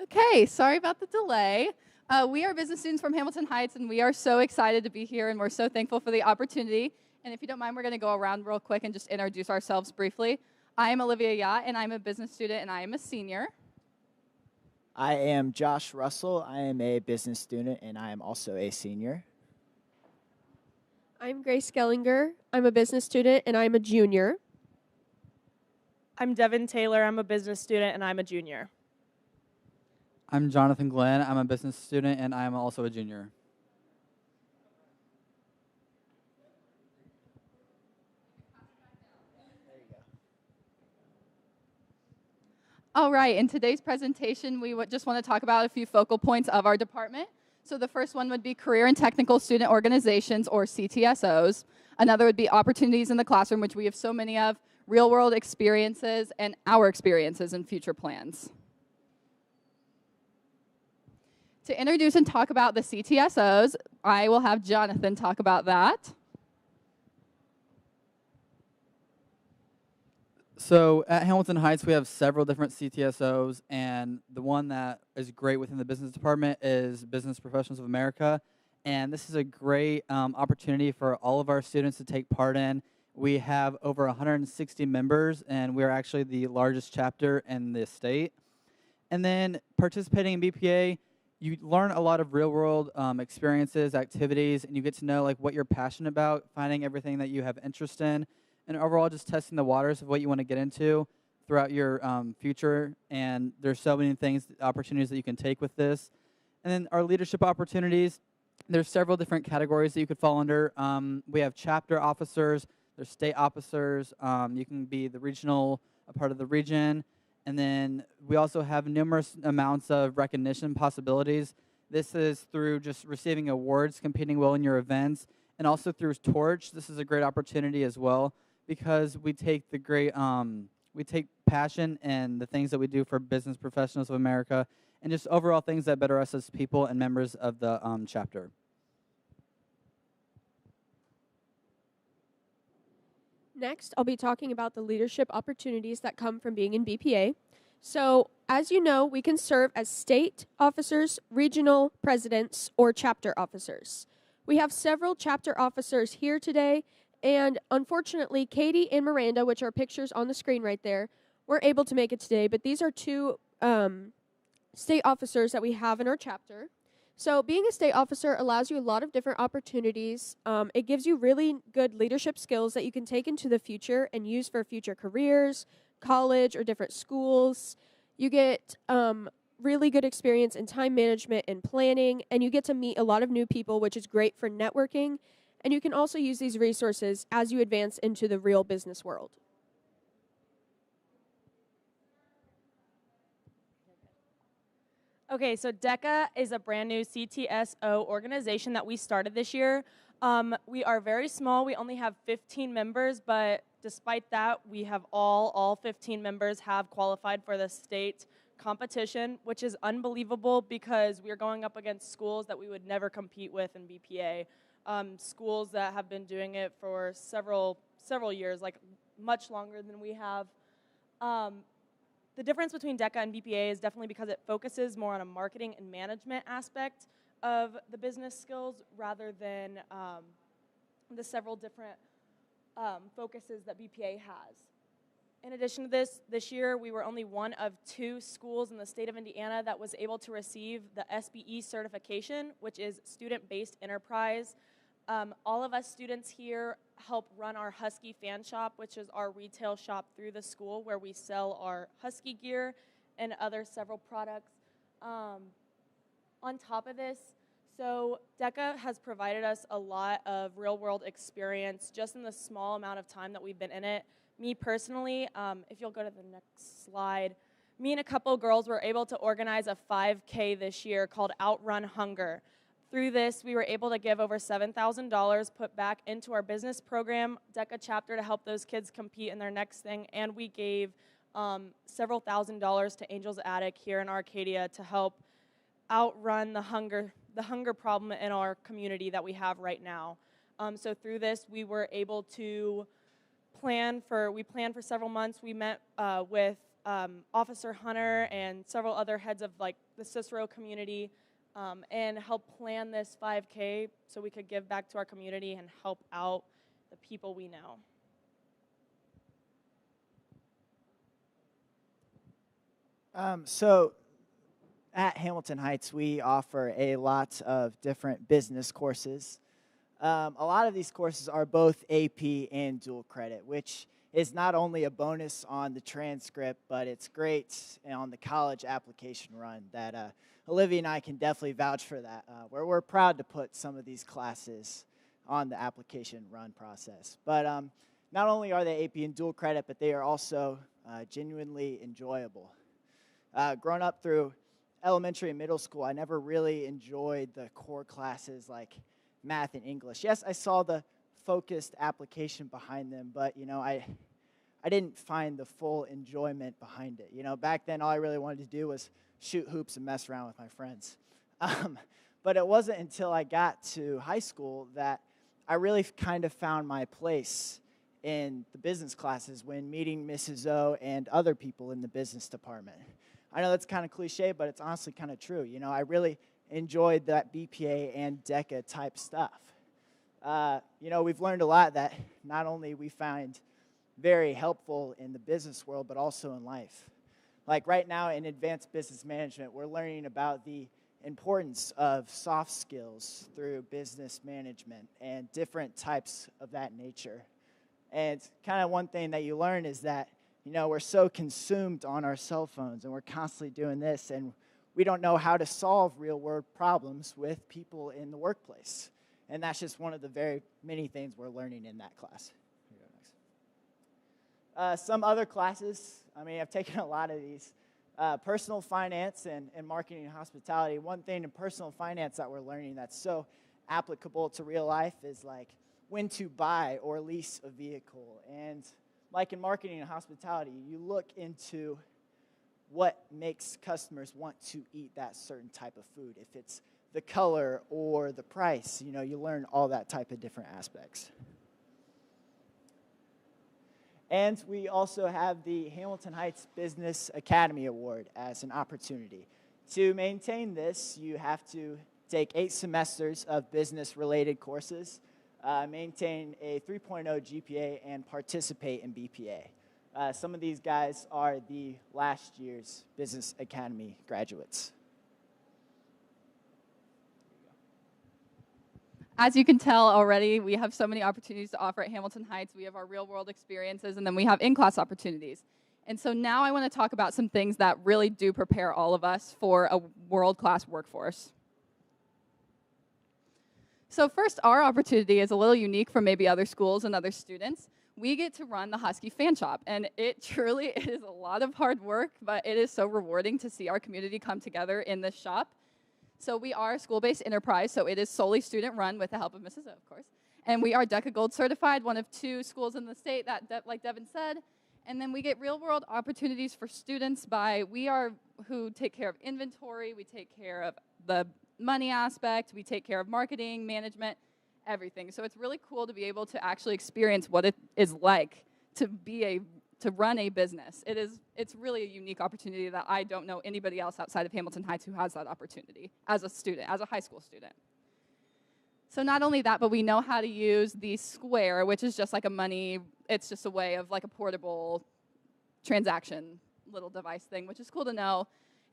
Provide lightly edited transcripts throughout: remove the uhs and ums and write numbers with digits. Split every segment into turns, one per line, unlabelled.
Okay, sorry about the delay. We are business students from Hamilton Heights, and we are so excited to be here, and we're so thankful for the opportunity. And if you don't mind, we're going to go around real quick and just introduce ourselves briefly. I am Olivia Yacht, and I'm a business student, and I am a senior.
I am Josh Russell. I am a business student, and I am also a senior.
I'm Grace Gellinger. I'm a business student, and I'm a junior.
I'm Devin Taylor. I'm a business student, and I'm a junior.
I'm Jonathan Glenn. I'm a business student, and I'm also a junior.
All right, in today's presentation, we just want to talk about a few focal points of our department. So the first one would be Career and Technical Student Organizations, or CTSOs. Another would be Opportunities in the Classroom, which we have so many of, real-world experiences, and our experiences and future plans. To introduce and talk about the CTSOs, I will have Jonathan talk about that.
So at Hamilton Heights, we have several different CTSOs, and the one that is great within the business department is Business Professionals of America. And this is a great opportunity for all of our students to take part in. We have over 160 members, and we're actually the largest chapter in the state. And then participating in BPA, you learn a lot of real-world experiences, activities, and you get to know like what you're passionate about, finding everything that you have interest in, and overall just testing the waters of what you want to get into throughout your future. And there's so many things, opportunities that you can take with this. And then our leadership opportunities, there's several different categories that you could fall under. We have chapter officers, there's state officers, you can be the regional, a part of the region. And then we also have numerous amounts of recognition possibilities. This is through just receiving awards, competing well in your events, and also through Torch. This is a great opportunity as well because we take we take passion in the things that we do for Business Professionals of America and just overall things that better us as people and members of the chapter.
Next, I'll be talking about the leadership opportunities that come from being in BPA. So, as you know, we can serve as state officers, regional presidents, or chapter officers. We have several chapter officers here today, and unfortunately, Katie and Miranda, which are pictures on the screen right there, weren't able to make it today, but these are two state officers that we have in our chapter. So being a state officer allows you a lot of different opportunities. It gives you really good leadership skills that you can take into the future and use for future careers, college, or different schools. You get really good experience in time management and planning, and you get to meet a lot of new people, which is great for networking. And you can also use these resources as you advance into the real business world.
Okay, so Deca is a brand new CTSO organization that we started this year. We are very small. We only have 15 members, but despite that, we have all 15 members have qualified for the state competition, which is unbelievable because we are going up against schools that we would never compete with in BPA. Schools that have been doing it for several years, like much longer than we have. The difference between Deca and BPA is definitely because it focuses more on a marketing and management aspect of the business skills rather than the several different focuses that BPA has. In addition to this year we were only one of 2 schools in the state of Indiana that was able to receive the SBE certification, which is Student-Based Enterprise. All of us students here help run our Husky fan shop, which is our retail shop through the school where we sell our Husky gear and other several products. On top of this, so Deca has provided us a lot of real-world experience just in the small amount of time that we've been in it. Me personally, if you'll go to the next slide, me and a couple girls were able to organize a 5K this year called Outrun Hunger. Through this, we were able to give over $7,000 put back into our business program, Deca chapter, to help those kids compete in their next thing, and we gave several $1,000s to Angel's Attic here in Arcadia to help outrun the hunger problem in our community that we have right now. So through this, we were able to we planned for several months. We met with Officer Hunter and several other heads of like the Cicero community, and help plan this 5K so we could give back to our community and help out the people we know.
So at Hamilton Heights, we offer a lot of different business courses. A lot of these courses are both AP and dual credit, which is not only a bonus on the transcript, but it's great on the college application run that Olivia and I can definitely vouch for that, where we're proud to put some of these classes on the application run process. But not only are they AP and dual credit, but they are also genuinely enjoyable. Growing up through elementary and middle school, I never really enjoyed the core classes like math and English. Yes, I saw the focused application behind them, but, you know, I didn't find the full enjoyment behind it. You know, back then, all I really wanted to do was shoot hoops and mess around with my friends. But it wasn't until I got to high school that I really kind of found my place in the business classes when meeting Mrs. O and other people in the business department. I know that's kind of cliche, but it's honestly kind of true. You know, I really enjoyed that BPA and Deca type stuff. You know, we've learned a lot that not only we find very helpful in the business world, but also in life. Like right now in advanced business management, we're learning about the importance of soft skills through business management and different types of that nature. And kind of one thing that you learn is that, you know, we're so consumed on our cell phones and we're constantly doing this, and we don't know how to solve real-world problems with people in the workplace. And that's just one of the very many things we're learning in that class. Here you go next. Some other classes, I mean, I've taken a lot of these. Personal finance and marketing and hospitality. One thing in personal finance that we're learning that's so applicable to real life is like when to buy or lease a vehicle. And like in marketing and hospitality, you look into what makes customers want to eat that certain type of food. If it's the color or the price, you know, you learn all that type of different aspects. And we also have the Hamilton Heights Business Academy Award as an opportunity. To maintain this, you have to take 8 semesters of business-related courses, maintain a 3.0 GPA, and participate in BPA. Some of these guys are the last year's Business Academy graduates.
As you can tell already, we have so many opportunities to offer at Hamilton Heights. We have our real-world experiences, and then we have in-class opportunities. And so now I want to talk about some things that really do prepare all of us for a world-class workforce. So first, our opportunity is a little unique from maybe other schools and other students. We get to run the Husky Fan Shop, and it truly is a lot of hard work, but it is so rewarding to see our community come together in this shop. So we are a school-based enterprise, so it is solely student-run with the help of Mrs. O, of course. And we are Deca Gold certified, one of 2 schools in the state that, like Devin said. And then we get real-world opportunities for students by, we are who take care of inventory, we take care of the money aspect, we take care of marketing, management, everything. So it's really cool to be able to actually experience what it is like to run a business. It's really a unique opportunity that I don't know anybody else outside of Hamilton Heights who has that opportunity as a student, as a high school student. So not only that, but we know how to use the Square, which is just like it's just a way of like a portable transaction little device thing, which is cool to know.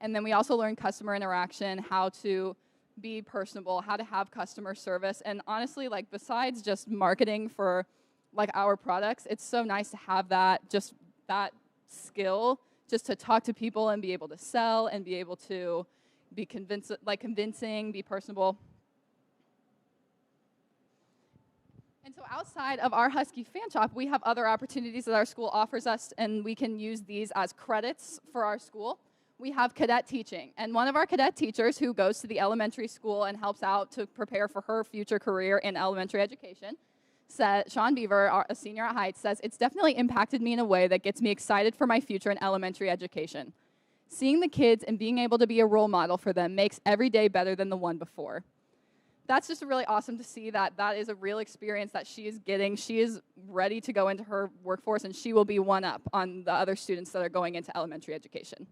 And then we also learn customer interaction, how to be personable, how to have customer service. And honestly, like besides just marketing for like our products, it's so nice to have that skill just to talk to people and be able to sell and be able to be convincing, be personable. And so outside of our Husky Fan Shop, we have other opportunities that our school offers us, and we can use these as credits for our school. We have cadet teaching, and one of our cadet teachers who goes to the elementary school and helps out to prepare for her future career in elementary education, Sean Beaver, a senior at Heights, says, "It's definitely impacted me in a way that gets me excited for my future in elementary education. Seeing the kids and being able to be a role model for them makes every day better than the one before." that's just really awesome to see that that is a real experience that she is getting. She is ready to go into her workforce, and she will be one up on the other students that are going into elementary education.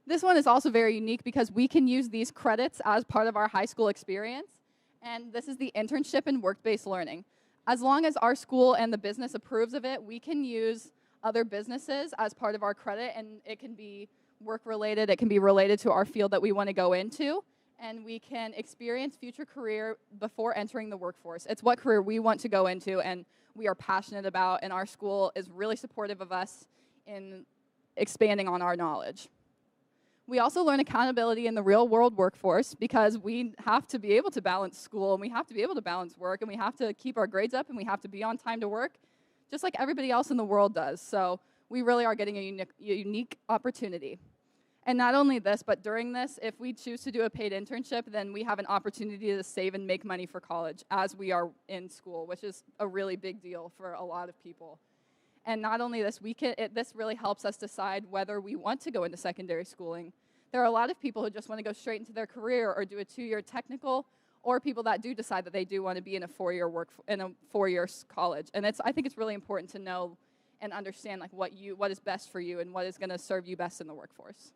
This one is also very unique because we can use these credits as part of our high school experience, and this is the internship and work-based learning. As long as our school and the business approves of it, we can use other businesses as part of our credit, and it can be work-related, it can be related to our field that we want to go into, and we can experience future career before entering the workforce. It's what career we want to go into and we are passionate about, and our school is really supportive of us in expanding on our knowledge. We also learn accountability in the real world workforce because we have to be able to balance school, and we have to be able to balance work, and we have to keep our grades up, and we have to be on time to work, just like everybody else in the world does. So we really are getting a unique opportunity. And not only this, but during this, if we choose to do a paid internship, then we have an opportunity to save and make money for college as we are in school, which is a really big deal for a lot of people. And not only this, this really helps us decide whether we want to go into secondary schooling. There are a lot of people who just want to go straight into their career or do a 2-year technical, or people that do decide that they do want to be in a 4-year college. And I think it's really important to know and understand like what is best for you and what is going to serve you best in the workforce.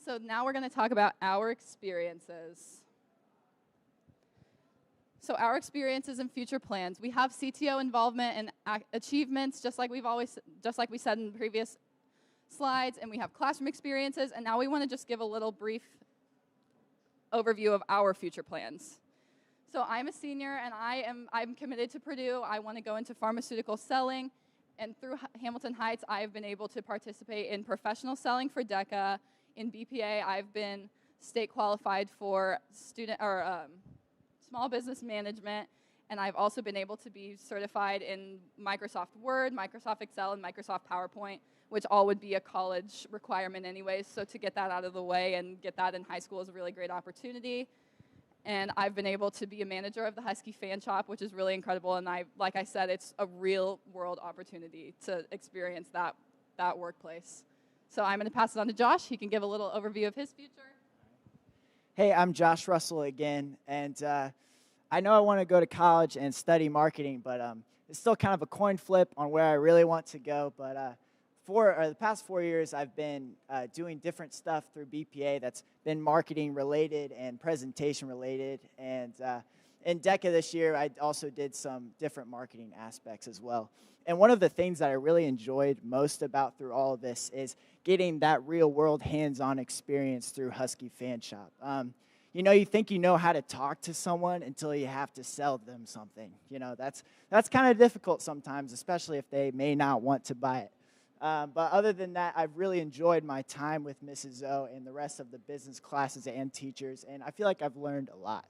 So now we're going to talk about our experiences. So our experiences and future plans. We have CTO involvement and achievements, just like we said in the previous slides, and we have classroom experiences, and now we want to just give a little brief overview of our future plans. So I'm a senior, and I'm committed to Purdue. I want to go into pharmaceutical selling, and through Hamilton Heights, I've been able to participate in professional selling for Deca. In BPA, I've been state qualified for small business management, and I've also been able to be certified in Microsoft Word, Microsoft Excel, and Microsoft PowerPoint, which all would be a college requirement anyways. So to get that out of the way and get that in high school is a really great opportunity. And I've been able to be a manager of the Husky Fan Shop, which is really incredible. And like I said, it's a real world opportunity to experience that workplace. So I'm going to pass it on to Josh. He can give a little overview of his future.
Hey, I'm Josh Russell again, and I know I want to go to college and study marketing, but it's still kind of a coin flip on where I really want to go. But for the past 4 years, I've been doing different stuff through BPA that's been marketing related and presentation related, and in Deca this year, I also did some different marketing aspects as well. And one of the things that I really enjoyed most about through all of this is getting that real-world hands-on experience through Husky Fan Shop. You know, you think you know how to talk to someone until you have to sell them something. You know, that's kind of difficult sometimes, especially if they may not want to buy it. But other than that, I've really enjoyed my time with Mrs. O and the rest of the business classes and teachers, and I feel like I've learned a lot.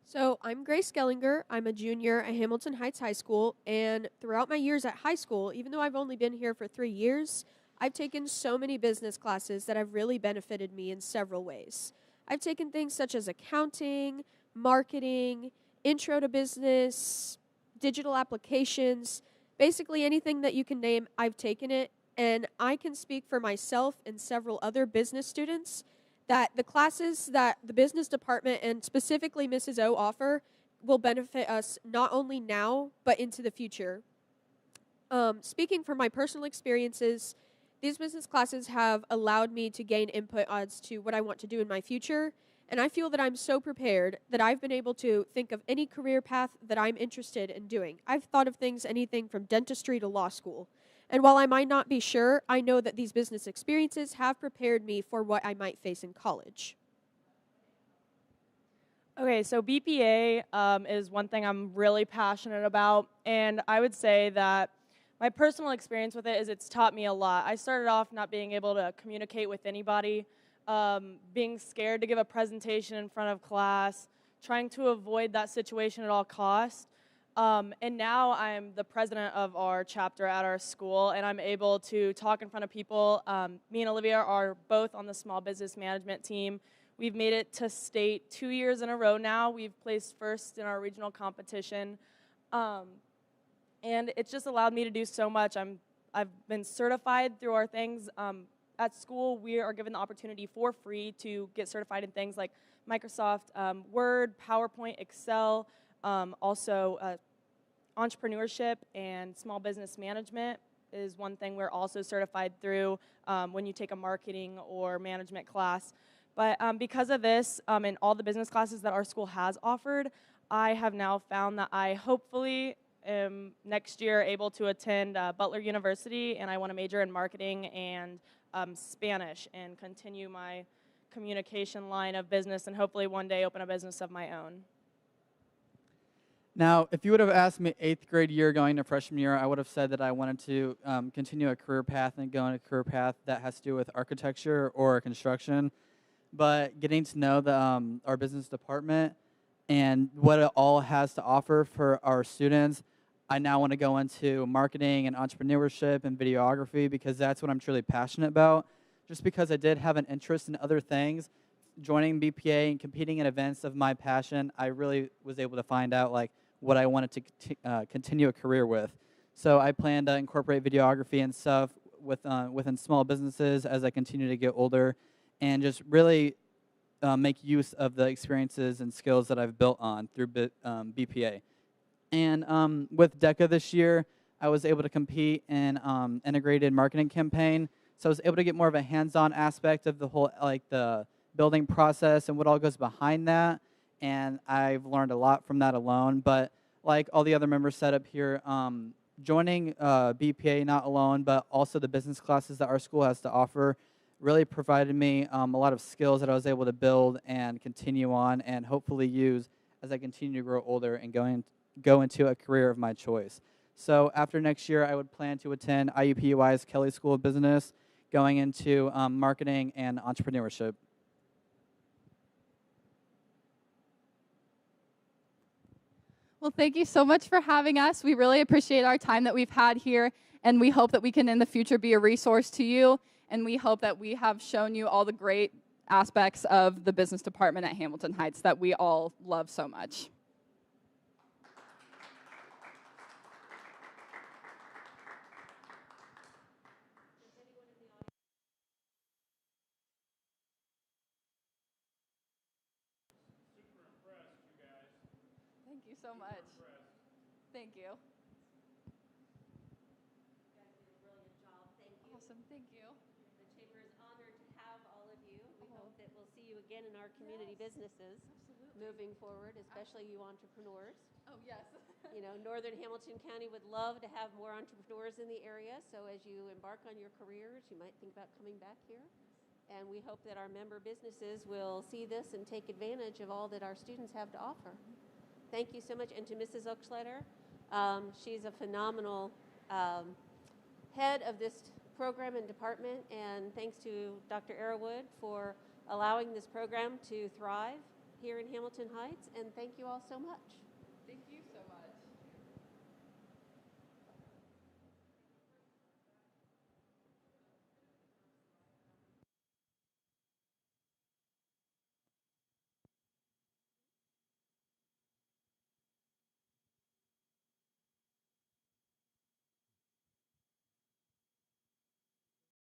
So I'm Grace Gellinger. I'm a junior at Hamilton Heights High School, and throughout my years at high school, even though I've only been here for 3 years, I've taken so many business classes that have really benefited me in several ways. I've taken things such as accounting, marketing, intro to business, digital applications, basically anything that you can name, I've taken it, and I can speak for myself and several other business students that the classes that the business department and specifically Mrs. O offer will benefit us not only now, but into the future. Speaking from my personal experiences, these business classes have allowed me to gain input as to what I want to do in my future, and I feel that I'm so prepared that I've been able to think of any career path that I'm interested in doing. I've thought of things anything from dentistry to law school. And while I might not be sure, I know that these business experiences have prepared me for what I might face in college.
Okay, so BPA is one thing I'm really passionate about, and I would say that my personal experience with it is it's taught me a lot. I started off not being able to communicate with anybody, being scared to give a presentation in front of class, trying to avoid that situation at all costs. And now I'm the president of our chapter at our school, and I'm able to talk in front of people. Me and Olivia are both on the small business management team. We've made it to state 2 years in a row now. We've placed first in our regional competition. And it's just allowed me to do so much. I'm I've been certified through our things. At school, we are given the opportunity for free to get certified in things like Microsoft Word, PowerPoint, Excel, also entrepreneurship and small business management is one thing we're also certified through when you take a marketing or management class. But because of this and all the business classes that our school has offered, I have now found that I hopefully am next year able to attend Butler University, and I want to major in marketing and Spanish and continue my communication line of business and hopefully one day open a business of my own.
Now, if you would have asked me 8th grade year going to freshman year, I would have said that I wanted to continue a career path and go on a career path that has to do with architecture or construction. But getting to know our business department and what it all has to offer for our students, I now want to go into marketing and entrepreneurship and videography because that's what I'm truly passionate about. Just because I did have an interest in other things, joining BPA and competing in events of my passion, I really was able to find out like what I wanted to continue a career with. So I plan to incorporate videography and stuff within small businesses as I continue to get older, and just really make use of the experiences and skills that I've built on through BPA. And with Deca this year, I was able to compete in integrated marketing campaign. So I was able to get more of a hands-on aspect of the whole, like the building process and what all goes behind that. And I've learned a lot from that alone. But like all the other members said up here, joining BPA not alone, but also the business classes that our school has to offer really provided me a lot of skills that I was able to build and continue on and hopefully use as I continue to grow older and go into a career of my choice. So after next year, I would plan to attend IUPUI's Kelly School of Business, going into marketing and entrepreneurship.
Well, thank you so much for having us. We really appreciate our time that we've had here, and we hope that we can in the future be a resource to you, and we hope that we have shown you all the great aspects of the business department at Hamilton Heights that we all love so much. Thank you so much. Thank you. Awesome, thank you.
The Chamber is honored to have all of you. We hope that we'll see you again in our community businesses moving forward, especially you entrepreneurs.
Oh, yes.
You know, Northern Hamilton County would love to have more entrepreneurs in the area, so as you embark on your careers, you might think about coming back here. And we hope that our member businesses will see this and take advantage of all that our students have to offer. Thank you so much. And to Mrs. Oakschletter, she's a phenomenal head of this program and department, and thanks to Dr. Arrowood for allowing this program to thrive here in Hamilton Heights, and thank you all so much.
Thank you so much.